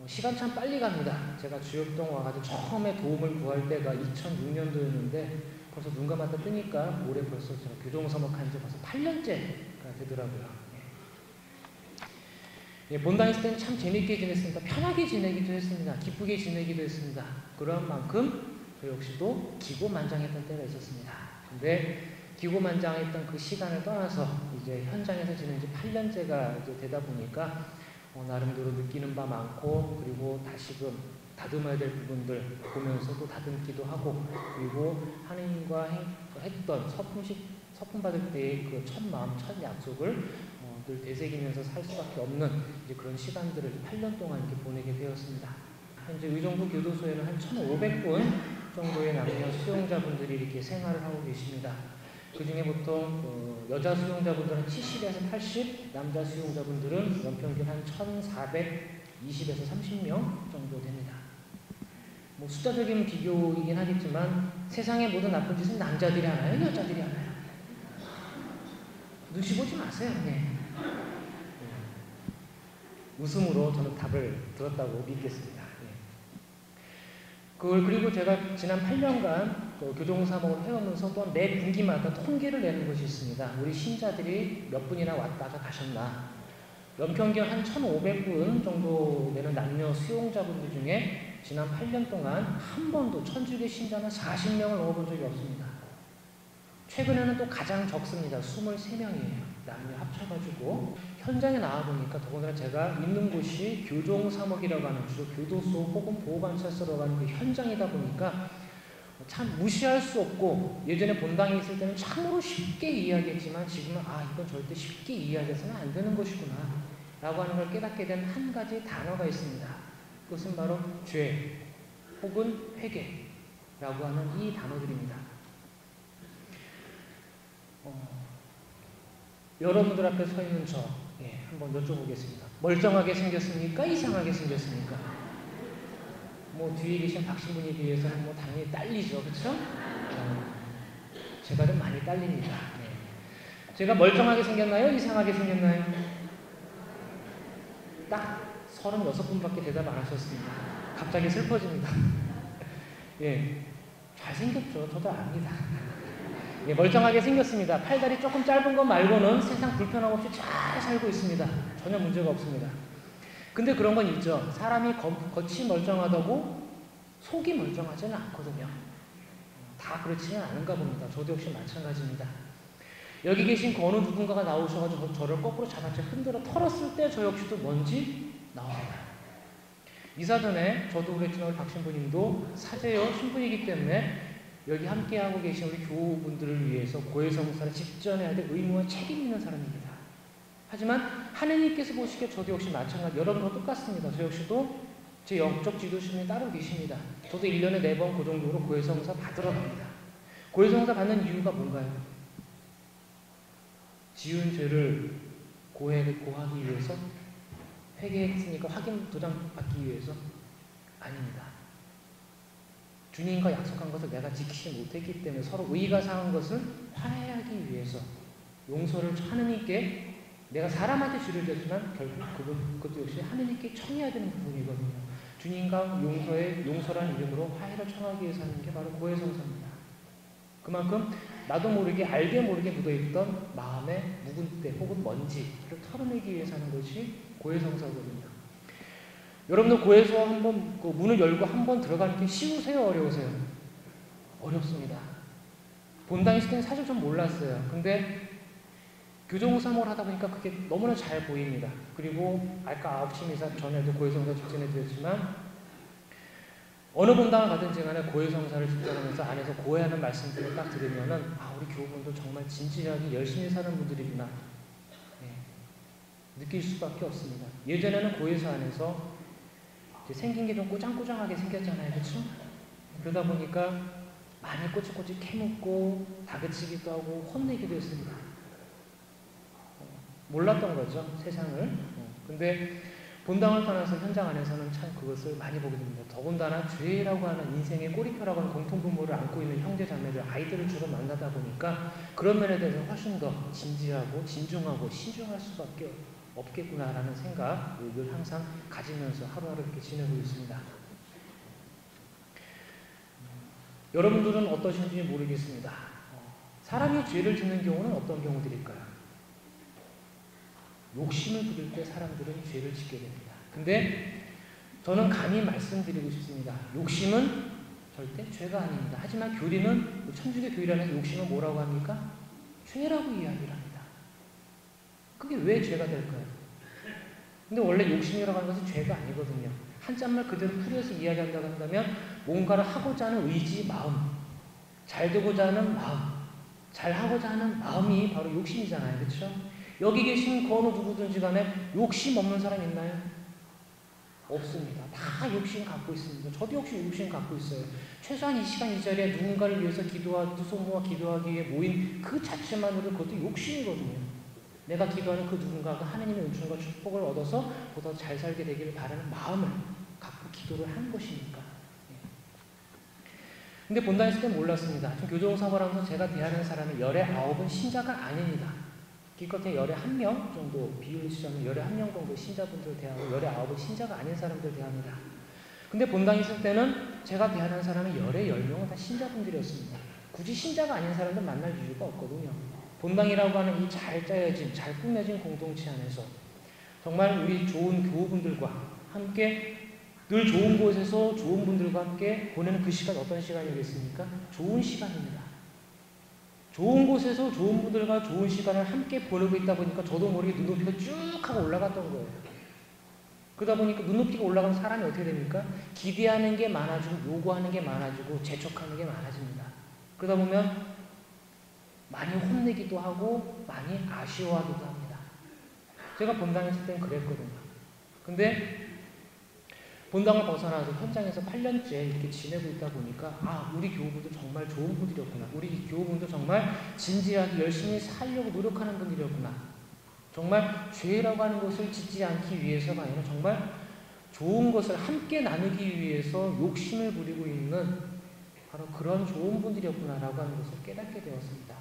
시간 참 빨리 갑니다. 제가 주역동 와가지고 처음에 도움을 구할 때가 2006년도였는데 벌써 눈 감았다 뜨니까 올해 벌써 제가 교종서목한 지 벌써 8년째가 되더라고요. 본당 있을 때는 참 재밌게 지냈습니다. 편하게 지내기도 했습니다. 기쁘게 지내기도 했습니다. 그런 만큼 저 역시도 기고만장했던 때가 있었습니다. 근데 기고만장했던 그 시간을 떠나서 이제 현장에서 지낸 지 8년째가 이제 되다 보니까 나름대로 느끼는 바 많고, 그리고 다시금 다듬어야 될 부분들 보면서도 다듬기도 하고, 그리고 하느님과 했던 서품 받을 때의 그 첫 마음, 첫 약속을 늘 되새기면서 살 수밖에 없는 이제 그런 시간들을 8년 동안 이렇게 보내게 되었습니다. 현재 의정부 교도소에는 한 1,500분 정도의 남녀 수용자분들이 이렇게 생활을 하고 계십니다. 그 중에 보통 여자 수용자분들은 70에서 80, 남자 수용자분들은 연평균 한 1,420에서 30명 정도 됩니다. 뭐 숫자적인 비교이긴 하겠지만 세상의 모든 나쁜 짓은 남자들이 하나요? 여자들이 하나요? 눈치 보지 마세요. 네. 웃음으로 저는 답을 들었다고 믿겠습니다. 그리고 제가 지난 8년간 교종사목을 해오면서 또 매 분기마다 통계를 내는 것이 있습니다. 우리 신자들이 몇 분이나 왔다가 가셨나. 연평균 한 1,500분 정도 되는 남녀 수용자분들 중에 지난 8년 동안 한 번도 천주교 신자는 40명을 넘어본 적이 없습니다. 최근에는 또 가장 적습니다. 23명이에요. 남녀 합쳐가지고. 현장에 나와보니까 더군다나 제가 있는 곳이 교종사목이라고 하는 주로 교도소 혹은 보호관찰소라고 하는 그 현장이다 보니까 참 무시할 수 없고, 예전에 본당에 있을 때는 참으로 쉽게 이해하겠지만 지금은 이건 절대 쉽게 이해하게서는 안 되는 것이구나 라고 하는 걸 깨닫게 된 한 가지 단어가 있습니다. 그것은 바로 죄 혹은 회개라고 하는 이 단어들입니다. 여러분들 앞에 서 있는 저 한번 여쭤보겠습니다. 멀쩡하게 생겼습니까? 이상하게 생겼습니까? 뭐 뒤에 계신 박신부에 비해서는 뭐 당연히 딸리죠, 그렇죠? 제가 좀 많이 딸립니다. 제가 멀쩡하게 생겼나요? 이상하게 생겼나요? 딱 36분밖에 대답 안 하셨습니다. 갑자기 슬퍼집니다. 잘생겼죠. 저도 압니다. 멀쩡하게 생겼습니다. 팔다리 조금 짧은 것 말고는 세상 불편함 없이 잘 살고 있습니다. 전혀 문제가 없습니다. 근데 그런 건 있죠. 사람이 겉이 멀쩡하다고 속이 멀쩡하지는 않거든요. 다 그렇지는 않은가 봅니다. 저도 역시 마찬가지입니다. 여기 계신 그 어느 누군가가 나오셔가지고 저를 거꾸로 잡아채 흔들어 털었을 때 저 역시도 뭔지 나옵니다. 이사 전에 저도 그랬지만 박신부님도 사제요 신분이기 때문에 여기 함께하고 계신 우리 교우분들을 위해서 고해성사를 직전해야 될 의무와 책임 있는 사람입니다. 하지만 하느님께서 보시기에 저도 역시 마찬가지, 여러분과 똑같습니다. 저 역시도 제 영적 지도신이 따로 계십니다. 저도 1년에 4번 그 정도로 고해성사 받으러 갑니다. 고해성사 받는 이유가 뭔가요? 지은 죄를 고하기 위해서? 회개했으니까 확인 도장 받기 위해서? 아닙니다. 주님과 약속한 것을 내가 지키지 못했기 때문에 서로 의가 상한 것을 화해하기 위해서 용서를 하느님께, 내가 사람한테 죄를 졌지만 결국 그것도 역시 하느님께 청해야 되는 부분이거든요. 주님과 용서라는 이름으로 화해를 청하기 위해서 하는 게 바로 고해성사입니다. 그만큼 나도 모르게 알게 모르게 묻어있던 마음의 묵은 때 혹은 먼지를 털어내기 위해서 하는 것이 고해성사거든요. 여러분들 고해서 한번 그 문을 열고 한번 들어가는 게 쉬우세요? 어려우세요? 어렵습니다. 본당에 있을 때는 사실 좀 몰랐어요. 근데 교종사목을 하다 보니까 그게 너무나 잘 보입니다. 그리고 아까 9시 미사 전에도 고해성사 직전해드렸지만 어느 본당을 가든지 간에 고해성사를 직전하면서 안에서 고해하는 말씀들을 딱 들으면은 우리 교우분들 정말 진지하게 열심히 사는 분들이구나 느낄 수밖에 없습니다. 예전에는 고해사 안에서 생긴 게 좀 꼬장꼬장하게 생겼잖아요. 그렇죠? 그러다 보니까 많이 꼬치꼬치 캐묻고 다그치기도 하고 혼내기도 했습니다. 몰랐던 거죠. 세상을. 근데 본당을 떠나서 현장 안에서는 참 그것을 많이 보게 됩니다. 더군다나 죄라고 하는 인생의 꼬리표라고 하는 공통분모를 안고 있는 형제 자매들, 아이들을 주로 만나다 보니까 그런 면에 대해서 훨씬 더 진지하고 진중하고 신중할 수밖에 없겠구나라는 생각을 항상 가지면서 하루하루 이렇게 지내고 있습니다. 여러분들은 어떠신지 모르겠습니다. 사람이 죄를 짓는 경우는 어떤 경우들일까요? 욕심을 부릴 때 사람들은 죄를 짓게 됩니다. 근데 저는 감히 말씀드리고 싶습니다. 욕심은 절대 죄가 아닙니다. 하지만 교리는, 천주교 교리라는 욕심은 뭐라고 합니까? 죄라고 이야기를 합니다. 그게 왜 죄가 될까요? 근데 원래 욕심이라고 하는 것은 죄가 아니거든요. 한자말 그대로 풀이해서 이야기한다고 한다면 뭔가를 하고자 하는 의지, 마음, 잘 되고자 하는 마음, 잘 하고자 하는 마음이 바로 욕심이잖아요. 그렇죠? 여기 계신 그 어느 누구든지 간에 욕심 없는 사람 있나요? 없습니다. 다 욕심 갖고 있습니다. 저도 역시 욕심 갖고 있어요. 최소한 이 시간 이 자리에 누군가를 위해서 기도하고 소모와 기도하기 위해 모인 그 자체만으로 그것도 욕심이거든요. 내가 기도하는 그 누군가가 하나님의 은총과 축복을 얻어서 보다 잘 살게 되기를 바라는 마음을 갖고 기도를 하는 것이니까. 근데 본당에 있을 때 몰랐습니다. 좀 교정사고를 하면서 제가 대하는 사람은 열의 9은 신자가 아닙니다. 기껏해 열의 1명 정도 비율을 치자면 열의 1명 정도 신자분들 대하고 열의 9은 신자가 아닌 사람들 대합니다. 근데 본당에 있을 때는 제가 대하는 사람은 열의 10명은 다 신자분들이었습니다. 굳이 신자가 아닌 사람들 만날 이유가 없거든요. 본당이라고 하는 이 잘 짜여진, 잘 꾸며진 공동체 안에서 정말 우리 좋은 교우분들과 함께 늘 좋은 곳에서 좋은 분들과 함께 보내는 그 시간 어떤 시간이겠습니까? 좋은 시간입니다. 좋은 곳에서 좋은 분들과 좋은 시간을 함께 보내고 있다 보니까 저도 모르게 눈높이가 쭉 하고 올라갔던 거예요. 그러다 보니까 눈높이가 올라가면 사람이 어떻게 됩니까? 기대하는 게 많아지고 요구하는 게 많아지고 재촉하는 게 많아집니다. 그러다 보면 많이 혼내기도 하고 많이 아쉬워하기도 합니다. 제가 본당에 있을 때는 그랬거든요. 근데 본당을 벗어나서 현장에서 8년째 이렇게 지내고 있다 보니까 우리 교우분들 정말 좋은 분들이었구나. 우리 교우분들 정말 진지하게 열심히 살려고 노력하는 분들이었구나. 정말 죄라고 하는 것을 짓지 않기 위해서가 아니라 정말 좋은 것을 함께 나누기 위해서 욕심을 부리고 있는 바로 그런 좋은 분들이었구나라고 하는 것을 깨닫게 되었습니다.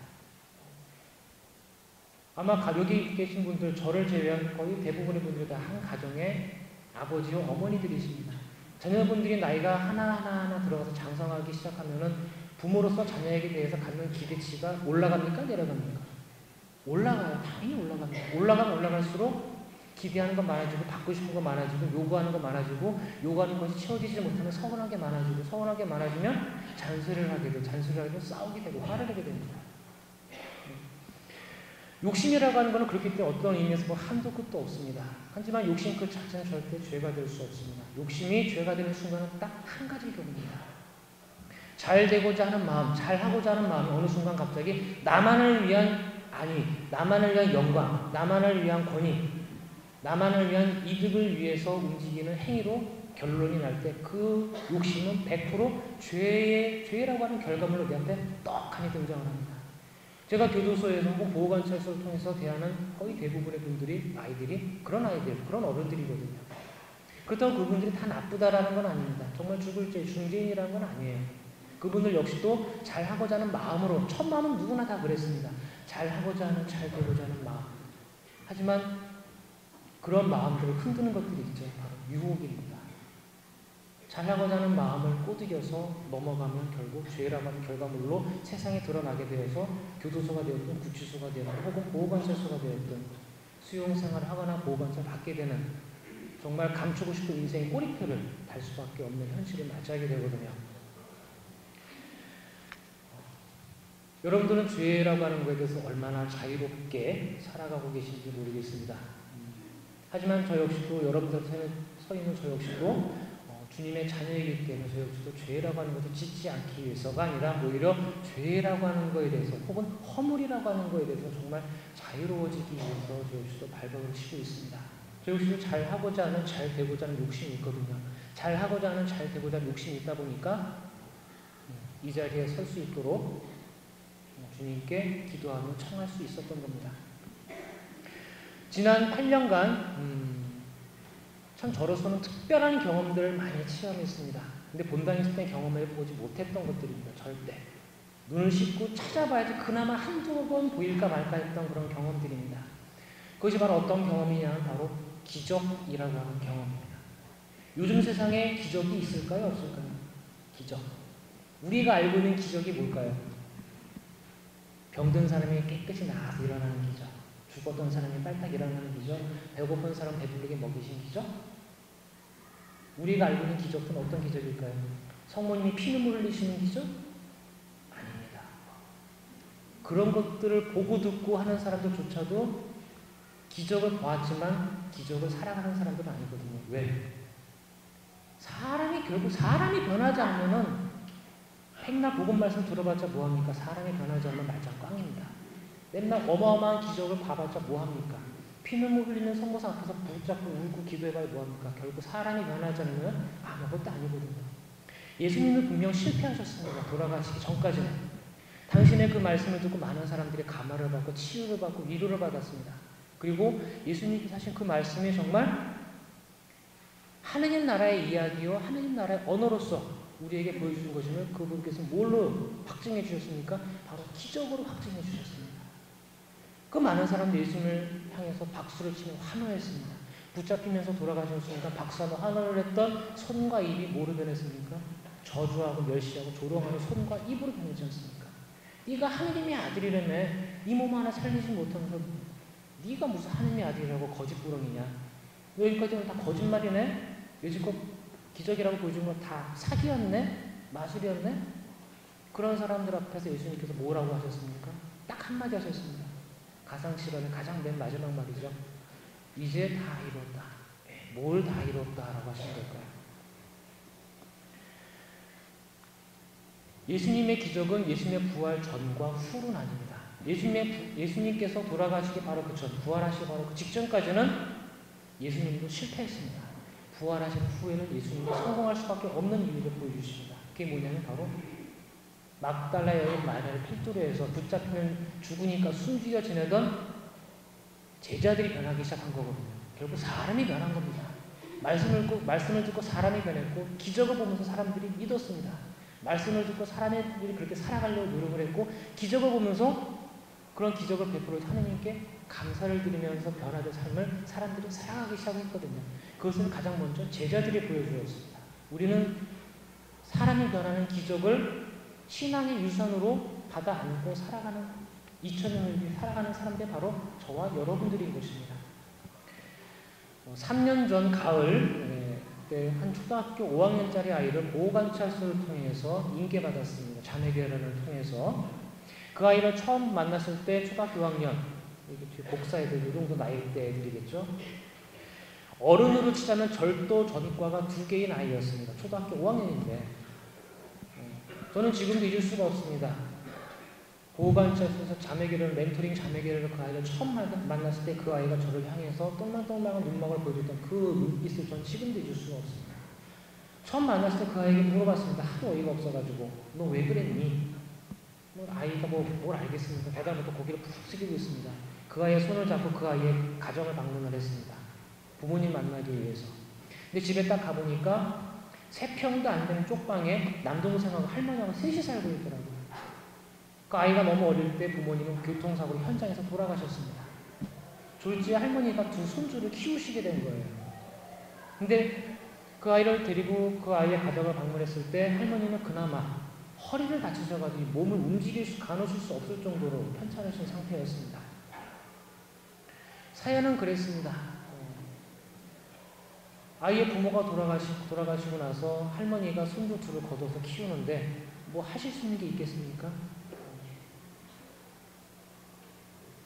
아마 여기 계신 분들, 저를 제외한 거의 대부분의 분들이 다 한 가정의 아버지와 어머니들이십니다. 자녀분들이 나이가 하나하나 들어가서 장성하기 시작하면은 부모로서 자녀에게 대해서 갖는 기대치가 올라갑니까? 내려갑니까? 올라가요. 당연히 올라갑니다. 올라가면 올라갈수록 기대하는 거 많아지고 받고 싶은 거 많아지고 요구하는 거 많아지고 요구하는 것이 채워지지 못하면 서운하게 많아지고 서운하게 많아지면 잔소리를 하게 되고 잔소리를 하고 싸우게 되고 화를 내게 됩니다. 욕심이라고 하는 것은 그렇기 때문에 어떤 의미에서 한도 끝도 없습니다. 하지만 욕심 그 자체는 절대 죄가 될 수 없습니다. 욕심이 죄가 되는 순간은 딱 한 가지 경우입니다. 잘 되고자 하는 마음, 잘 하고자 하는 마음이 어느 순간 갑자기 나만을 위한 나만을 위한 영광, 나만을 위한 권위, 나만을 위한 이득을 위해서 움직이는 행위로 결론이 날 때 그 욕심은 100% 죄라고 하는 결과물로 내 앞에 떡하니 등장을 합니다. 제가 교도소에서 혹은 보호관찰소를 통해서 대하는 거의 대부분의 분들이 아이들이 그런 어른들이거든요. 그렇다고 그분들이 다 나쁘다라는 건 아닙니다. 정말 죽을 죄, 중죄인이라는 건 아니에요. 그분들 역시도 잘하고자 하는 마음으로, 첫 마음은 누구나 다 그랬습니다. 잘하고자 하는, 잘 되고자 하는 마음. 하지만 그런 마음들을 흔드는 것들이 있죠. 바로 유혹입니다. 잘하고자 하는 마음을 꼬드겨서 넘어가면 결국 죄라고 하는 결과물로 세상에 드러나게 되어서 교도소가 되었든 구치소가 되었든 혹은 보호관찰소가 되었든 수용생활을 하거나 보호관찰을 받게 되는 정말 감추고 싶은 인생의 꼬리표를 달 수밖에 없는 현실을 맞이하게 되거든요. 여러분들은 죄라고 하는 것에 대해서 얼마나 자유롭게 살아가고 계신지 모르겠습니다. 하지만 저 역시도 여러분들 서 있는 저 역시도 주님의 자녀이기 때문에 저 역시도 죄라고 하는 것을 짓지 않기 위해서가 아니라 오히려 죄라고 하는 것에 대해서 혹은 허물이라고 하는 것에 대해서 정말 자유로워지기 위해서 저 역시도 발버둥을 치고 있습니다. 저 역시도 잘하고자 하는, 잘 되고자 하는 욕심이 있거든요. 잘하고자 하는, 잘 되고자 하는 욕심이 있다 보니까 이 자리에 설 수 있도록 주님께 기도하며 청할 수 있었던 겁니다. 지난 8년간 참 저로서는 특별한 경험들을 많이 체험했습니다. 근데 본당에 있을 때 경험해보지 못했던 것들입니다. 절대. 눈을 씻고 찾아봐야지 그나마 한두 번 보일까 말까 했던 그런 경험들입니다. 그것이 바로 어떤 경험이냐? 바로 기적이라고 하는 경험입니다. 요즘 세상에 기적이 있을까요? 없을까요? 기적. 우리가 알고 있는 기적이 뭘까요? 병든 사람이 깨끗이 나아서 일어나는 기적, 죽었던 사람이 빨딱 일어나는 기적, 배고픈 사람 배부르게 먹이신 기적. 우리가 알고 있는 기적은 어떤 기적일까요? 성모님이 피눈물 흘리시는 기적? 아닙니다. 그런 것들을 보고 듣고 하는 사람들조차도 기적을 보았지만 기적을 살아가는 사람들은 아니거든요. 왜? 결국 사람이 변하지 않으면은 백날 복음 말씀 들어봤자 뭐합니까? 사람이 변하지 않으면 말짱 꽝입니다. 맨날 어마어마한 기적을 봐봤자 뭐합니까? 피눈물 흘리는 성모상 앞에서 붙잡고 울고 기도해봐야 뭐합니까? 결국 사람이 변하지 않으면 아무것도 아니거든요. 예수님은 분명 실패하셨습니다. 돌아가시기 전까지는. 당신의 그 말씀을 듣고 많은 사람들이 감화를 받고 치유를 받고 위로를 받았습니다. 그리고 예수님께서 하신 그 말씀이 정말 하느님 나라의 이야기요 하느님 나라의 언어로서 우리에게 보여주신 것이면 그분께서 뭘로 확증해 주셨습니까? 바로 기적으로 확증해 주셨습니다. 그 많은 사람들이 예수님을 향해서 박수를 치며 환호했습니다. 붙잡히면서 돌아가신 순간 박수하며 환호를 했던 손과 입이 뭐로 변했습니까? 저주하고 멸시하고 조롱하는 손과 입으로 변하지 않습니까? 네가 하느님의 아들이라며 이 몸 하나 살리지 못하면서 네가 무슨 하느님의 아들이라고 거짓부렁이냐? 여기까지는 다 거짓말이네? 여지껏 기적이라고 보여준 건 다 사기였네? 마술이었네? 그런 사람들 앞에서 예수님께서 뭐라고 하셨습니까? 딱 한마디 하셨습니다. 가상실현의 가장 맨 마지막 말이죠. 이제 다 이뤘다. 뭘 다 이뤘다라고 하신 걸까요? 예수님의 기적은 예수님의 부활 전과 후는 아닙니다. 예수님께서 돌아가시기 바로 그 전, 부활하시기 바로 그 직전까지는 예수님도 실패했습니다. 부활하신 후에는 예수님이 성공할 수밖에 없는 이유를 보여주십니다. 그게 뭐냐면 바로 막달라 여인 마리아를 필두로 해서 붙잡히면 죽으니까 숨죽여 지내던 제자들이 변하기 시작한 거거든요. 결국 사람이 변한 겁니다. 말씀을 듣고 사람이 변했고 기적을 보면서 사람들이 믿었습니다. 말씀을 듣고 사람들이 그렇게 살아가려고 노력을 했고 기적을 보면서 그런 기적을 베풀어 하느님께 감사를 드리면서 변화된 삶을 사람들이 살아가기 시작했거든요. 그것은 가장 먼저 제자들이 보여주었습니다. 우리는 사람이 변하는 기적을 신앙의 유산으로 받아 안고 살아가는 2000년을 살아가는 사람들이 바로 저와 여러분들인 것입니다. 3년 전 가을 때 한 초등학교 5학년짜리 아이를 보호관찰소를 통해서 인계받았습니다. 자매교회를 통해서. 그 아이를 처음 만났을 때 초등학교 6학년, 복사 애들, 이 정도 나이 때 애들이겠죠. 어른으로 치자면 절도 전과가 2개인 아이였습니다. 초등학교 5학년인데 저는 지금도 잊을 수가 없습니다. 보호관찰소에서 자매교회를 멘토링 자매교회를 그 아이를 처음 만났을 때 그 아이가 저를 향해서 똥망똥망한 눈망울을 보여줬던 그 눈빛을 전 지금도 잊을 수가 없습니다. 처음 만났을 때 그 아이에게 물어봤습니다. 하도 어이가 없어가지고 너 왜 그랬니? 아이가 뭘 알겠습니까? 대답을 또 고개를 푹 숙이고 있습니다. 그 아이의 손을 잡고 그 아이의 가정을 방문을 했습니다. 부모님 만나기 위해서. 근데 집에 딱 가보니까 3평도 안 되는 쪽방에 남동생하고 할머니하고 셋이 살고 있더라고요. 그 아이가 너무 어릴 때 부모님은 교통사고로 현장에서 돌아가셨습니다. 졸지에 할머니가 2 손주를 키우시게 된 거예요. 근데 그 아이를 데리고 그 아이의 가정을 방문했을 때 할머니는 그나마 허리를 다치셔가지고 몸을 가누실 수 없을 정도로 편찮으신 상태였습니다. 사연은 그랬습니다. 아이의 부모가 돌아가시고 나서 할머니가 손주 2를 거둬서 키우는데 뭐 하실 수 있는 게 있겠습니까?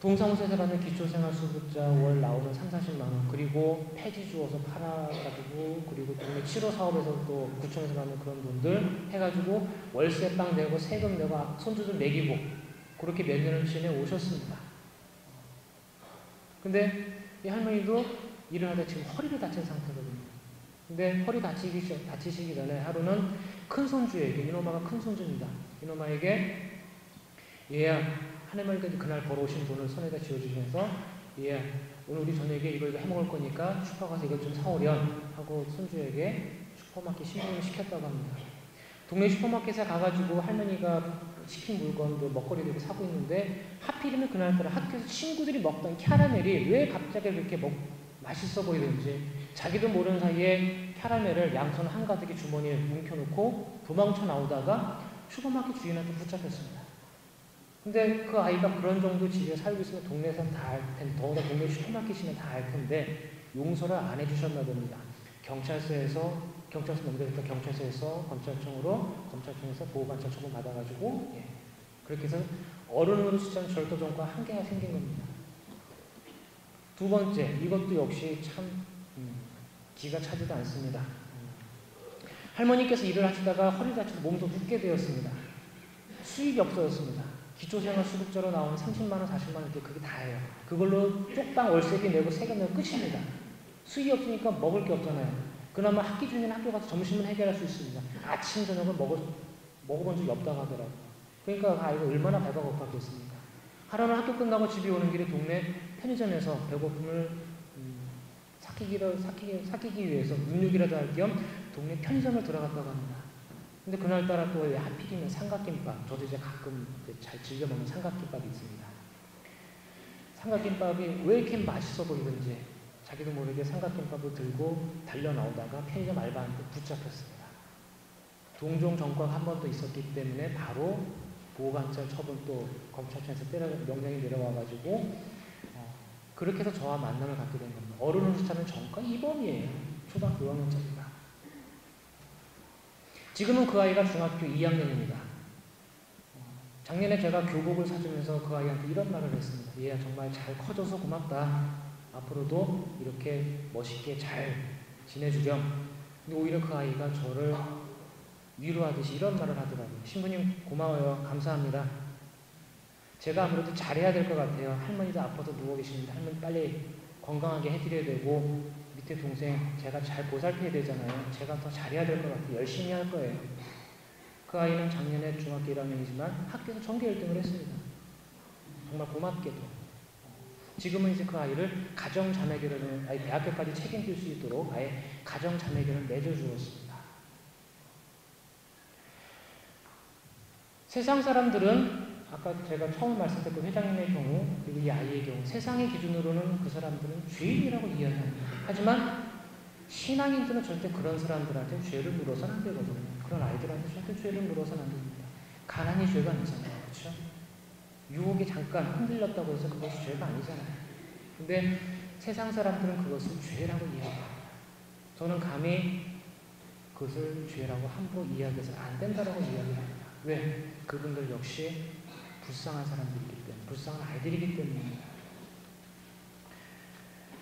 동사무소에서 받는 기초생활수급자 월 나오는 30-40만 원, 그리고 폐지 주워서 팔아가지고, 그리고 동네 치료 사업에서 또 구청에서 받는 그런 돈들 해가지고 월세방 내고 세금 내고 손주들 먹이고 그렇게 몇 년을 지내오셨습니다. 근데 이 할머니도 일을 하다 지금 허리를 다친 상태거든요. 근데 허리 다치시기 전에 하루는 큰 손주에게, 이놈아가 큰 손주입니다. 이놈아에게 얘야, 하나님께서 그날 벌어오신 돈을 손에다 쥐어주면서 얘야, 오늘 우리 저녁에 이거 해먹을 거니까 슈퍼 가서 이것 좀 사오렴 하고 손주에게 슈퍼마켓 신문을 시켰다고 합니다. 동네 슈퍼마켓에 가가지고 할머니가 시킨 물건들 먹거리들 사고 있는데 하필이면 그날따라 학교에서 친구들이 먹던 캐러멜이 왜 갑자기 그렇게 맛있어 보이는지 자기도 모르는 사이에 캐러멜을 양손 한가득의 주머니에 뭉켜놓고 도망쳐 나오다가 슈퍼마켓 주인한테 붙잡혔습니다. 근데 그 아이가 그런 정도 집에 살고 있으면 동네에서는 다 알 텐데, 더구나 동네 슈퍼마켓이면 다 알 텐데 용서를 안 해주셨나 봅니다. 경찰서 넘겨졌던 경찰서에서 검찰청에서 보호관찰 처분 받아가지고 그렇게 해서 어른으로 치자면 절도전과 한계가 생긴 겁니다. 두 번째, 이것도 역시 참 기가 차지도 않습니다. 할머니께서 일을 하시다가 허리 다쳐서 몸도 눕게 되었습니다. 수입이 없어졌습니다. 기초생활수급자로 나오는 30만 원, 40만 원 이렇게 그게 다예요. 그걸로 쪽당 월세비 내고 세금 내고 끝입니다. 수입이 없으니까 먹을 게 없잖아요. 그나마 학기 중에는 학교 가서 점심은 해결할 수 있습니다. 아침 저녁을 먹어본 적이 없다고 하더라고요. 그러니까 그 아이가 얼마나 배가 고팠겠습니까? 하루는 학교 끝나고 집에 오는 길에 동네 편의점에서 배고픔을 삭히기 위해서 눈육이라도 할 겸 동네 편의점을 들어갔다고 합니다. 근데 그날따라 또 하필이면 삼각김밥, 저도 이제 가끔 잘 즐겨 먹는 삼각김밥이 있습니다. 삼각김밥이 왜 이렇게 맛있어 보이던지 자기도 모르게 삼각김밥을 들고 달려 나오다가 편의점 알바한테 붙잡혔습니다. 동종 전과가 한 번 더 있었기 때문에 바로 보호관찰 처분 또 검찰청에서 명령이 내려와가지고 그렇게 해서 저와 만남을 갖게 된 겁니다. 어른으로 치자면 전과 2범이에요. 초등학교 6학년짜리가. 지금은 그 아이가 중학교 2학년입니다. 작년에 제가 교복을 사주면서 그 아이한테 이런 말을 했습니다. 얘야 정말 잘 커져서 고맙다. 앞으로도 이렇게 멋있게 잘 지내주렴. 근데 오히려 그 아이가 저를 위로하듯이 이런 말을 하더라고요. 신부님 고마워요. 감사합니다. 제가 아무래도 잘해야 될 것 같아요. 할머니도 아파서 누워 계시는데 할머니 빨리 건강하게 해드려야 되고 밑에 동생 제가 잘 보살펴야 되잖아요. 제가 더 잘해야 될 것 같아요. 열심히 할 거예요. 그 아이는 작년에 중학교 1학년이지만 학교에서 전교 1등을 했습니다. 정말 고맙게도. 지금은 이제 그 아이를 가정자매결혼을 대학교까지 책임질 수 있도록 아예 가정자매결혼을 맺어주었습니다. 세상 사람들은 아까 제가 처음 말씀드린 회장님의 경우 그리고 이 아이의 경우 세상의 기준으로는 그 사람들은 죄인이라고 이야기합니다. 하지만 신앙인들은 절대 그런 사람들한테 죄를 물어서는 안 되거든요. 그런 아이들한테 절대 죄를 물어서는 안 됩니다. 가난이 죄가 아니잖아요. 그렇죠? 유혹이 잠깐 흔들렸다고 해서 그것이 죄가 아니잖아요. 근데 세상 사람들은 그것을 죄라고 이야기합니다. 저는 감히 그것을 죄라고 함부로 이야기해서는 안 된다라고 이야기합니다. 왜? 그분들 역시 불쌍한 사람들이기 때문에, 불쌍한 아이들이기 때문입니다.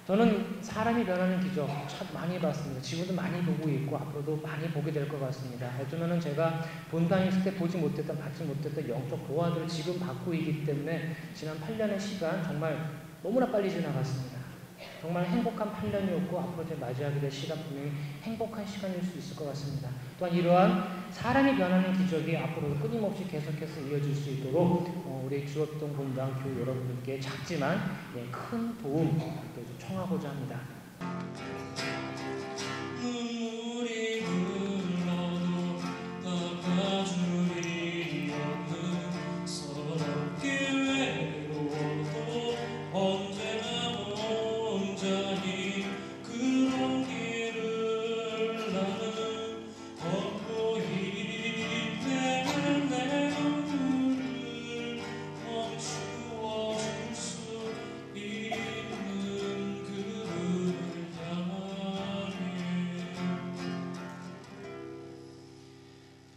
저는 사람이 변하는 기적 참 많이 봤습니다. 지금도 많이 보고 있고 앞으로도 많이 보게 될 것 같습니다. 어쩌면 제가 본당에 있을 때 받지 못했던 영적 도화들을 지금 받고 있기 때문에 지난 8년의 시간 정말 너무나 빨리 지나갔습니다. 정말 행복한 8년이었고 앞으로 이제 맞이하게 될 시간 분명히 행복한 시간일 수 있을 것 같습니다. 또한 이러한 사람이 변하는 기적이 앞으로 끊임없이 계속해서 이어질 수 있도록 우리 주업동 본당 교회 여러분들께 작지만 큰 도움 청하고자 합니다. 눈물이 흘러도 닦아주리 없는 서럽게 외로워도 언제나 혼자니 그런 길을 나는 걷고 있는 내 눈물을 멈추어 줄 수 있는 그분을 향해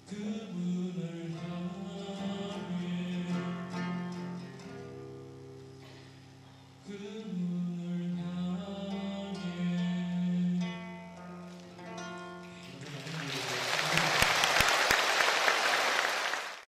그분을 향해 그분을